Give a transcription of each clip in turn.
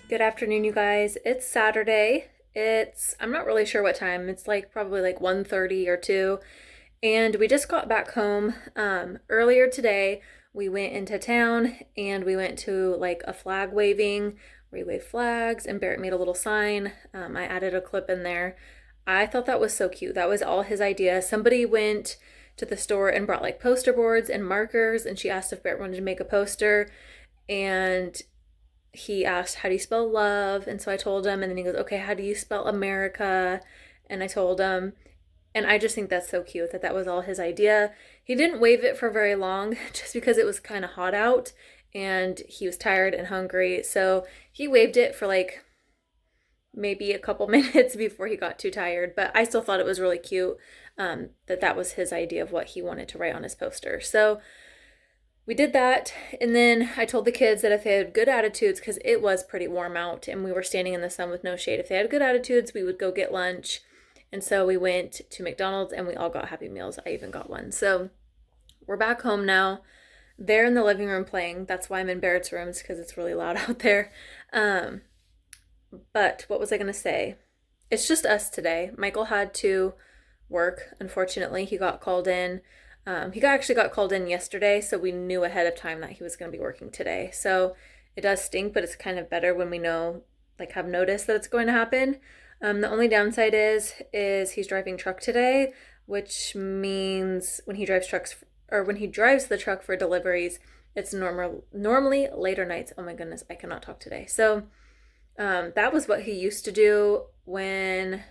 Good afternoon, you guys. It's Saturday. I'm not really sure what time. It's like probably like 1:30 or 2. And we just got back home. Earlier today, we went into town and we went to like a flag waving. We waved flags and Barrett made a little sign. I added a clip in there. I thought that was so cute. That was all his idea. Somebody went to the store and brought like poster boards and markers, and she asked if Barrett wanted to make a poster. And he asked, "How do you spell love?" And so I told him, and then he goes, "Okay, how do you spell America?" And I told him, and I just think that's so cute that that was all his idea. He didn't wave it for very long just because it was kind of hot out and he was tired and hungry. So he waved it for like maybe a couple minutes before he got too tired, but I still thought it was really cute that that was his idea of what he wanted to write on his poster. So we did that, and then I told the kids that if they had good attitudes, because it was pretty warm out and we were standing in the sun with no shade, if they had good attitudes, we would go get lunch. And so we went to McDonald's and we all got Happy Meals. I even got one. So we're back home now. They're in the living room playing. That's why I'm in Barrett's rooms, because it's really loud out there. Um, but what was I going to say? It's just us today. Michael had to work. Unfortunately, he got called in. Actually got called in yesterday, so we knew ahead of time that he was going to be working today. So it does stink, but it's kind of better when we know, like, have notice that it's going to happen. The only downside is he's driving truck today, which means when he drives the truck for deliveries, it's normally later nights. Oh my goodness, I cannot talk today. So that was what he used to do when,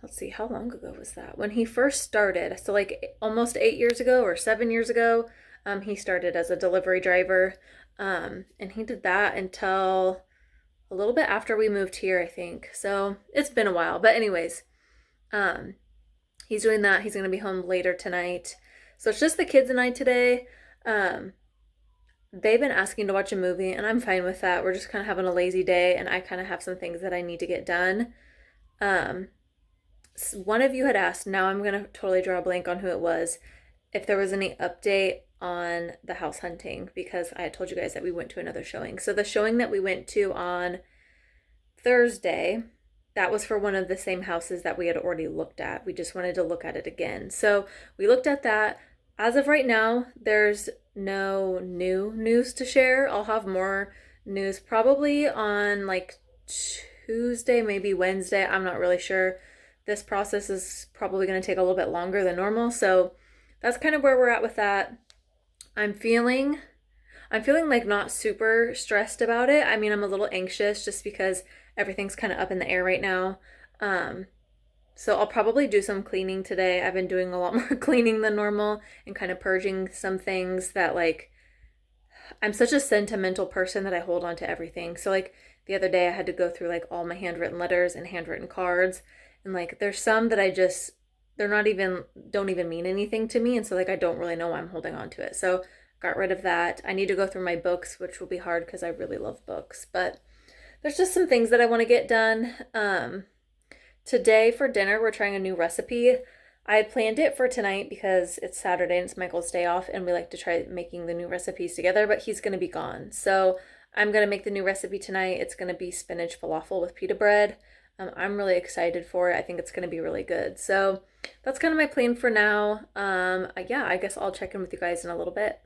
let's see, how long ago was that? When he first started, so like almost 8 years ago or 7 years ago, he started as a delivery driver. And he did that until a little bit after we moved here, I think. So it's been a while. But anyways, he's doing that. He's going to be home later tonight. So it's just the kids and I today. They've been asking to watch a movie, and I'm fine with that. We're just kind of having a lazy day, and I kind of have some things that I need to get done. One of you had asked, now I'm going to totally draw a blank on who it was, if there was any update on the house hunting, because I had told you guys that we went to another showing. So the showing that we went to on Thursday, that was for one of the same houses that we had already looked at. We just wanted to look at it again. So we looked at that. As of right now, there's no new news to share. I'll have more news probably on like Tuesday, maybe Wednesday. I'm not really sure. This process is probably going to take a little bit longer than normal. So that's kind of where we're at with that. I'm feeling like not super stressed about it. I mean, I'm a little anxious just because everything's kind of up in the air right now. So I'll probably do some cleaning today. I've been doing a lot more cleaning than normal and kind of purging some things that, like, I'm such a sentimental person that I hold on to everything. So like the other day I had to go through like all my handwritten letters and handwritten cards, and like there's some that don't even mean anything to me, and so like I don't really know why I'm holding on to it. So got rid of that. I need to go through my books, which will be hard because I really love books, but there's just some things that I want to get done. Today for dinner, we're trying a new recipe. I had planned it for tonight because it's Saturday and it's Michael's day off, and we like to try making the new recipes together, but he's going to be gone. So I'm going to make the new recipe tonight. It's going to be spinach falafel with pita bread. I'm really excited for it. I think it's going to be really good. So that's kind of my plan for now. Yeah, I guess I'll check in with you guys in a little bit.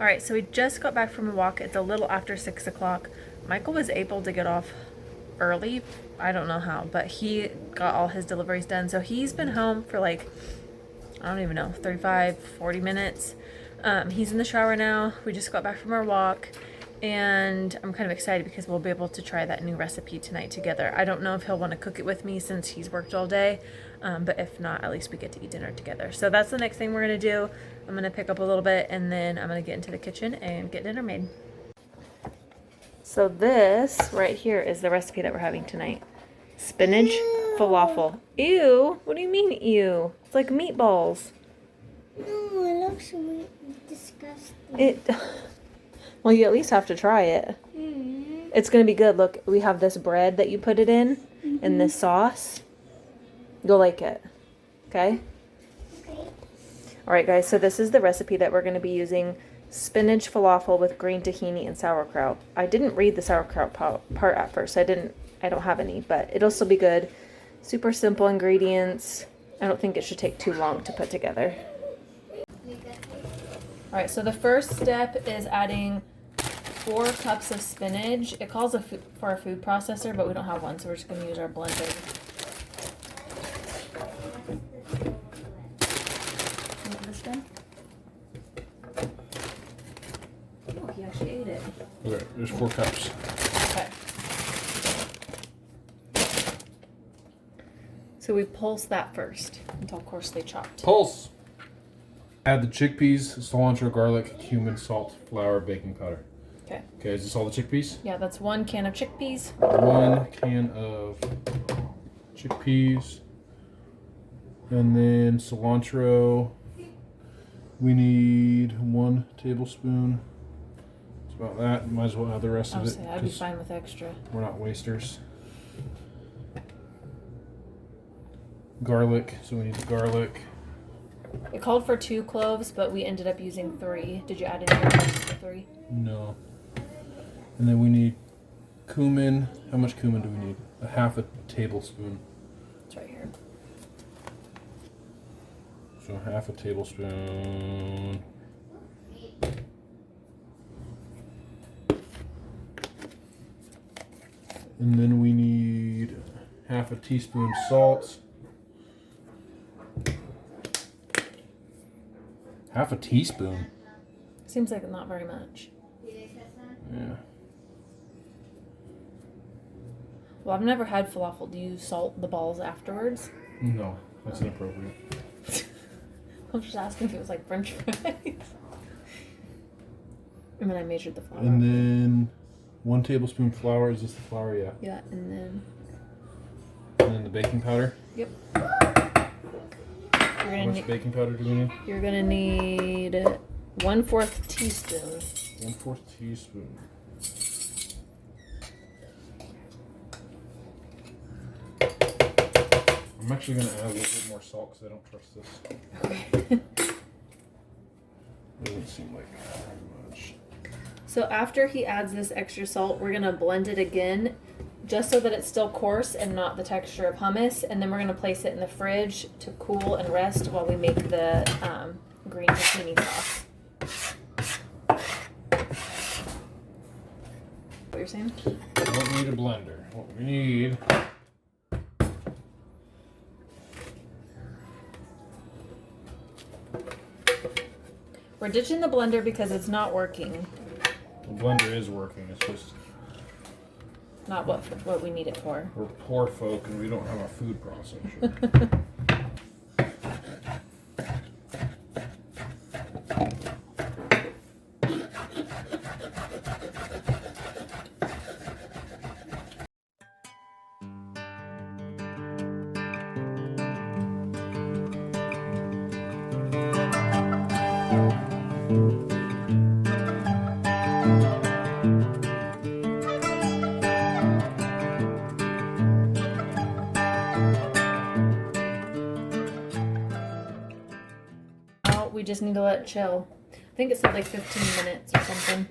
All right, so we just got back from a walk. It's a little after 6 o'clock. Michael was able to get off early. I don't know how, but he got all his deliveries done. So he's been home for like, I don't even know, 35, 40 minutes. He's in the shower now. We just got back from our walk. And I'm kind of excited because we'll be able to try that new recipe tonight together. I don't know if he'll want to cook it with me since he's worked all day. But if not, at least we get to eat dinner together. So that's the next thing we're going to do. I'm going to pick up a little bit and then I'm going to get into the kitchen and get dinner made. So this right here is the recipe that we're having tonight. Spinach falafel. Ew. What do you mean ew? It's like meatballs. No, it looks disgusting. Well, you at least have to try it. Mm-hmm. It's going to be good. Look, we have this bread that you put it in and this sauce. You'll like it. Okay? Okay. All right, guys. So this is the recipe that we're going to be using. Spinach falafel with green tahini and sauerkraut. I didn't read the sauerkraut part at first. I don't have any, but it'll still be good. Super simple ingredients. I don't think it should take too long to put together. All right, so the first step is adding 4 cups of spinach. It calls for a food processor, but we don't have one, so we're just going to use our blender. Want this done? Oh, he actually ate it. Okay, there's 4 cups. Okay. So we pulse that first until coarsely chopped. Pulse! Add the chickpeas, cilantro, garlic, cumin, salt, flour, baking powder. Okay. Okay, is this all the chickpeas? Yeah, that's 1 can of chickpeas. 1 can of chickpeas. And then cilantro. We need 1 tablespoon. It's about that. Might as well add the rest of it. I'd be fine with extra. We're not wasters. Garlic, so we need the garlic. It called for 2 cloves, but we ended up using 3. Did you add any more for 3? No. And then we need cumin. How much cumin do we need? A half a tablespoon. It's right here. So half a tablespoon. And then we need half a teaspoon salt. Half a teaspoon? Seems like not very much. Yeah. Well, I've never had falafel. Do you salt the balls afterwards? No, that's inappropriate. I'm just asking if it was like French fries. And then I measured the flour. And then 1 tablespoon flour. Is this the flour? Yeah. Yeah, and And then the baking powder. Yep. How much baking powder do we need? You're gonna need 1/4 teaspoon. 1/4 teaspoon. I'm actually going to add a little bit more salt because I don't trust this. Okay. Doesn't seem like very much. So after he adds this extra salt, we're gonna blend it again, just so that it's still coarse and not the texture of hummus. And then we're gonna place it in the fridge to cool and rest while we make the green tahini sauce. What you're saying? We don't need a blender. What we need We're ditching the blender because it's not working. the blender is working. It's just Not what we need it for. we're poor folk and we don't have a food processor. Now we just need to let it chill. I think it said like 15 minutes or something.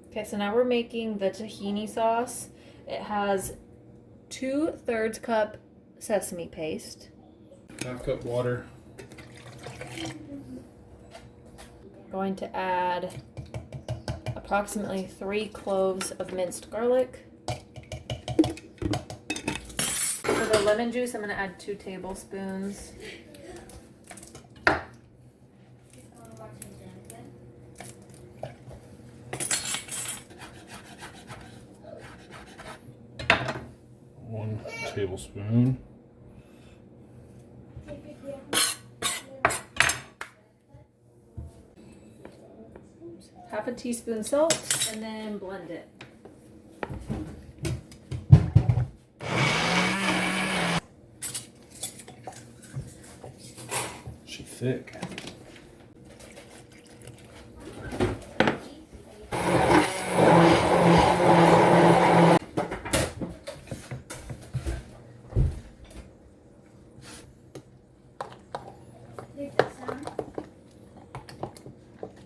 Okay, so now we're making the tahini sauce. It has 2/3 cup sesame paste. 1/2 cup water. Going to add approximately 3 cloves of minced garlic. For the lemon juice, I'm going to add 2 tablespoons. One tablespoon. Half a teaspoon salt, and then blend it. She's thick.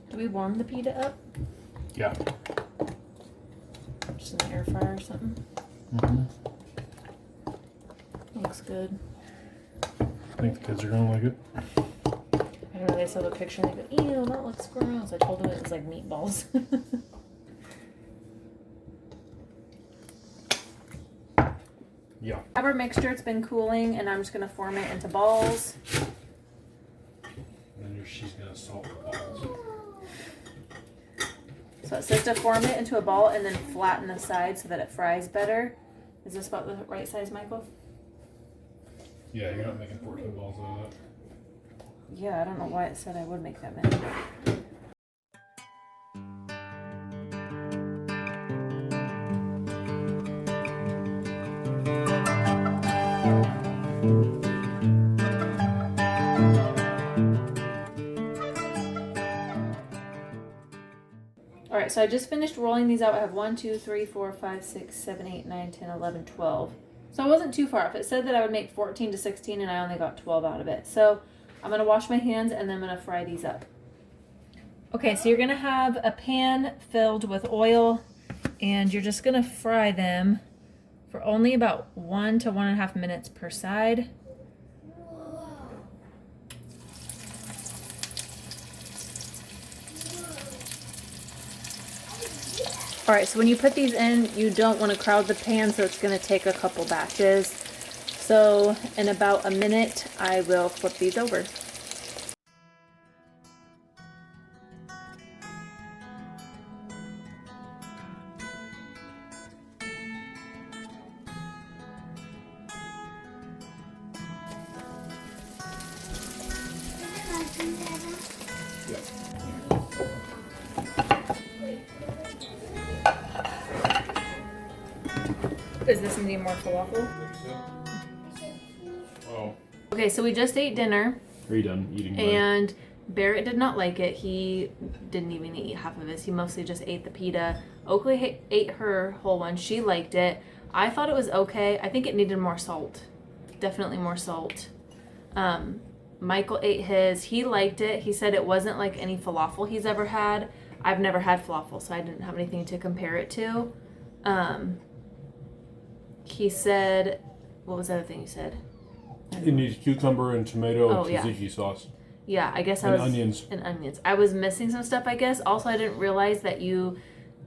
Do we warm the pita up? Yeah. Just in the air fryer or something? Mm-hmm. Looks good. I think the kids are gonna like it. I don't know, they saw the picture and they go, ew, that looks gross. I told them it was like meatballs. Yeah. Have our mixture, it's been cooling, and I'm just gonna form it into balls. And then she's gonna salt the balls. So it says to form it into a ball and then flatten the side so that it fries better. Is this about the right size, Michael? Yeah, you're not making 14 balls out of that. Yeah, I don't know why it said I would make that many. Alright, so I just finished rolling these out. I have 1, 2, 3, 4, 5, 6, 7, 8, 9, 10, 11, 12. So I wasn't too far off. It said that I would make 14 to 16 and I only got 12 out of it. So I'm going to wash my hands and then I'm going to fry these up. Okay, so you're going to have a pan filled with oil and you're just going to fry them for only about 1 to 1.5 minutes per side. All right, so when you put these in, you don't want to crowd the pan, so it's going to take a couple batches. So in about a minute, I will flip these over. Is this gonna need more falafel? Oh. Okay, so we just ate dinner. Are you done eating? And Barrett did not like it. He didn't even eat half of this. He mostly just ate the pita. Oakley ate her whole one. She liked it. I thought it was okay. I think it needed more salt. Definitely more salt. Michael ate his. He liked it. He said it wasn't like any falafel he's ever had. I've never had falafel, so I didn't have anything to compare it to. He said, what was the other thing he said? It needs cucumber and tomato and tzatziki sauce. Yeah, I guess and onions. And onions. I was missing some stuff, I guess. Also, I didn't realize that you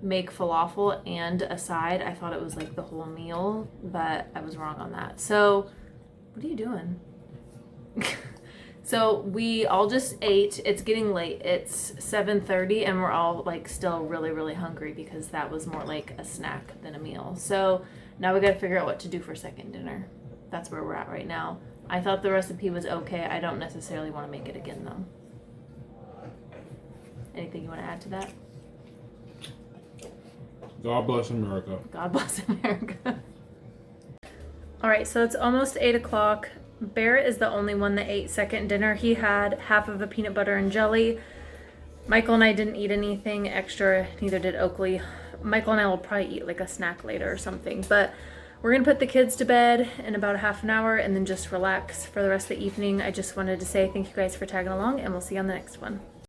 make falafel and a side. I thought it was like the whole meal, but I was wrong on that. So, what are you doing? So we all just ate. It's getting late. It's 7:30 and we're all like still really, really hungry because that was more like a snack than a meal. So now we got to figure out what to do for second dinner. That's where we're at right now. I thought the recipe was okay. I don't necessarily want to make it again though. Anything you want to add to that? God bless America. God bless America. All right, so it's almost 8 o'clock. Barrett is the only one that ate second dinner. He had half of a peanut butter and jelly. Michael and I didn't eat anything extra, neither did Oakley. Michael and I will probably eat like a snack later or something, but we're gonna put the kids to bed in about a half an hour and then just relax for the rest of the evening. I just wanted to say thank you guys for tagging along and we'll see you on the next one.